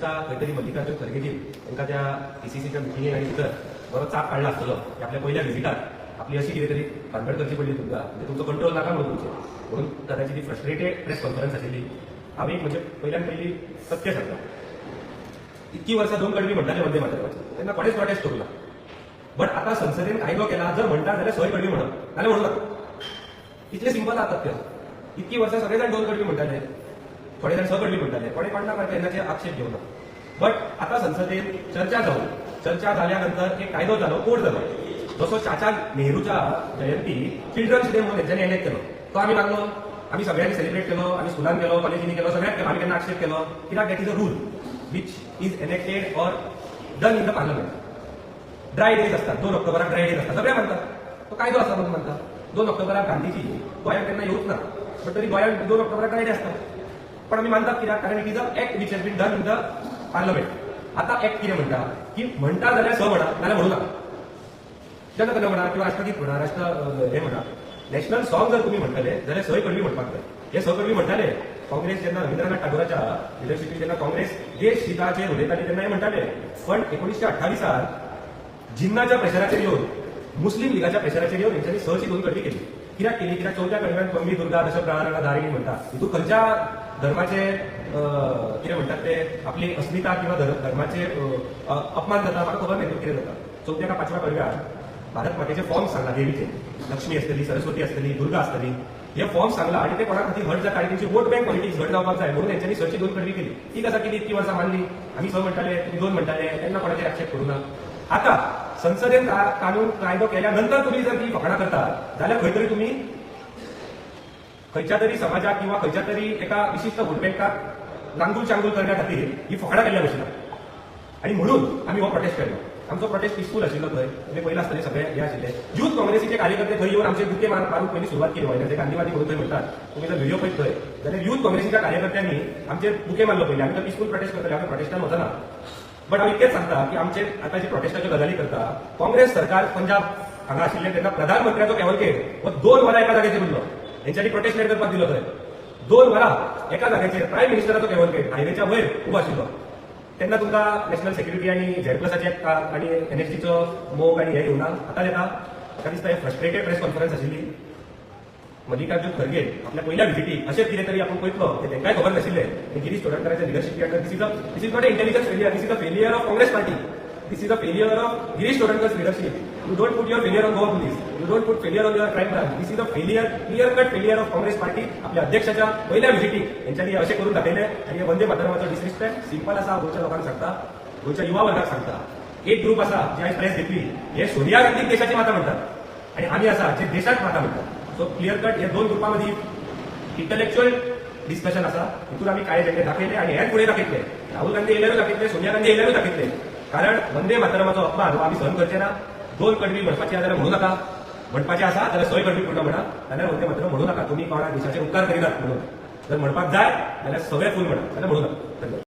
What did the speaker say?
दिसता खंय मल्लिकार्जुन खरगेजी तांकां त्या PCCच्या मिटिंगेक आनी भितर बरो चाप काडला आसतलो की आपल्या पहिल्या विजिटार आपली अशी कितें तरी भानगड करची पडली तुमकां म्हणजे तुमचो कंट्रोल नाका म्हणून तुमचे म्हणून कदाचित ती फ्रस्ट्रेटेड प्रेस कॉन्फरन्स आशिल्ली. हांव एक म्हणजे पहिल्यान पयली सत्य सांगता, इतकी वर्सां 2 कडवी म्हणटाले वंदे मातरमाची तेन्ना कोणेच प्रोटेस्ट करूं ना. बट आता संसदेन कायदो केला, जर म्हणटा जाल्यार 6 कडवी म्हणप नाल्यार म्हणू नाका. इतले सिंपल आहा तथ्य. इतकी वर्सां सगळे जाण 2 कडवी म्हणटाले, थोडे जाण 6 कडवी म्हणटाले, कोणे कोणा तेन्नाचे आक्षेप घेवना. बट आता संसदेन चर्चा झाल्यानंतर एक कायदो जालो, कोड जालो. जसो चाचा नेहरूच्या जयंती चिल्ड्रन्स डे म्हणून हेंच्यांनी एनेक्ट केलो, तो आमी मानलो, आमी सगळ्यांनी सेलिब्रेट केलो, आमी स्कुलान केलो, कॉलेजींनी केलो, सगळ्यात केलो. आमी केन्ना आक्षेप केलो कित्याक that is a rule which is enacted or done in the parliament. Dry days असतात, 2 ऑक्टोबराक ड्राय डेज असतात, सगळे मानतात, तो कायदो आसा म्हणून मानतात. 2 ऑक्टोबराक गांधीजी गोंयांत केन्ना येवच ना, बट तरी गोंयांत 2 ऑक्टोबराक ड्राय डे असता. पण आमी मानतात कित्याक, कारण it is a act which has been done in the parliament. आता एक्ट कितें म्हणटा की म्हणटा जाल्यार 6 म्हणा नाल्यार म्हणू नाका. जनगण म्हणा किंवा राष्ट्रगीत म्हणा, हे म्हणा, नॅशनल सॉंग जर तुम्ही म्हणटले जाल्यार 6 कडवी म्हणपाक जाय. हे 6 कडवी म्हणटाले काँग्रेस जेन्ना रवींद्रनाथ टागोराच्या लिडरशिपीन जेन्ना काँग्रेस देश हिताचेर उलयताली तेन्ना हे म्हणटाले. पण 1928 जिन्नाच्या प्रेशराचेर येवन, मुस्लीम लिगाच्या प्रेशराचेर येवन हेंच्यांनी 6 ची 2 कडवी केली. कित्याक केली? कित्याक 4थ्या कडव्यान कमी दुर्गा दश प्रहाराला दारिणी म्हणटा. हितून खंयच्या धर्माचे कितें म्हणटात ते आपली अस्मिता किंवा धर्माचे अपमान जाता म्हाका खबर नाही कितें जाता. 4थ्या का 5व्या कडव्यात भारत मातेचे फॉर्म्स सांगला देवीचे, लक्ष्मी असतली, सरस्वती असतली, दुर्गा असतली, हे फॉर्म्स सांगला आणि ते कोणा खातीर हट जाता आणि त्यांची वोट बँक पॉलिटिक्स घट जावपाक जाय म्हणून हेंच्यांनी 6 ची 2 कडवी केली. ठीक आसा, केली, इतकी वर्सां मानली. आमी 6 म्हणटाले, तुम्ही 2 म्हणटाले, तेन्ना कोणाचेर आक्षेप करूं ना. आता संसदेन कानून कायदो केल्यानंतर तुम्ही जर ती फकाणां करता जाल्यार खंय तरी तुम्ही खंयच्या तरी समाजाक किंवा खंयच्या तरी एका विशिष्ट वोट बँकाक रांगूल चांगूल करण्या खातीर ही फकाणां केल्ल्या भशेन. आणि म्हणून आमी हो प्रोटेस्ट केलो. आमचो प्रोटेस्ट पिसफूल आशिल्लो. थंय म्हणजे पयले आसतले सगळे हे आशिल्ले युथ काँग्रेसीचे कार्यकर्ते थंय येवन आमचे बुके मारूंक पयलीं सुरवात केली. गोंयचे गांधीवादी म्हणून थंय म्हणटात, तुम्ही जर व्हिडिओ पळयत थंय जाल्यार युथ काँग्रेसीच्या कार्यकर्त्यांनी आमचे बुके मारलो पयलीं. आमी तर पिसफूल प्रोटेस्ट करतले, आमी प्रोटेस्टान वचना. बट आमी तेच सांगता की आमचे आता जे प्रोटेस्टाच्यो गजाली करता, काँग्रेस सरकार पंजाब हांगा आशिल्ले तेन्ना प्रधानमंत्र्याचो कॅवलकेड हो 2 वरां एका जाग्याचेर उरलो. हेंच्यांनी प्रोटेस्ट लेट करपाक दिलो. थंय 2 वरां एका जाग्याचेर प्रायम मिनिस्टराचो कॅवलकेड हायवेच्या वयर उबो आशिल्लो. तेन्ना तुमकां नॅशनल सेक्युरिटी आणि झेड+चे आणि NSTचो मोग आणि हे येवना. आतां येता. म्हाका दिसता हे फ्रस्ट्रेटेड प्रेस कॉन्फरन्स आशिल्ली. मल्लिकार्जुन खरगे आपल्या पहिल्या व्हिजिटीक अशें कितें तरी आपण पळयतलो ते तांकांय खबर नाशिल्लें. गिरीश चोडणकराच्या लिडरशिपी under this is not a intelligence failure, this is a failure of Congress party. This is a failure of Girish Chodankar's leadership. You don't put your failure on Goa police, you don't put failure on your crime branch. This is a failure, clear cut failure of Congress party. आपल्या अध्यक्षाच्या पहिल्या व्हिजिटीक हेंच्यांनी अशें करून दाखयलें आणि हे Vande मातरमाचो disrespect simple आसा. गोंयच्या लोकांक सांगता, गोंयच्या युवा वर्गाक सांगता. एक ग्रुप आसा जे आयज प्रेस घेतली, हे सोनिया गांधीक देशाची माता म्हणटात आणि आमी आसा जे देशाक माता म्हणटात. सो क्लियर कट हे 2 ग्रुपां मदीं इंटलेक्च्युअल डिस्कशन आसा. हितून आमी काळे झेंडे दाखयले आणि हेच फुडें दाखयतले. राहुल गांधी येयल्यारूय दाखयतले, सोनिया गांधी येयल्यारूय दाखयतले. कारण वंदे मातरमाचो अपमान हो आमी सहन करचे ना. 2 कडवी म्हणपाची जाल्यार म्हणू नाका, म्हणपाचे आसा जाल्यार 6 कडवी पूर्ण म्हणा, जाल्यार वंदे मातरम म्हणू नाका. तुम्ही कोणा देशाचे उपकार करिनात म्हणून. जर म्हणपाक जाय जाल्यार सगळे फूल म्हणा, जाल्यार म्हणू नाका.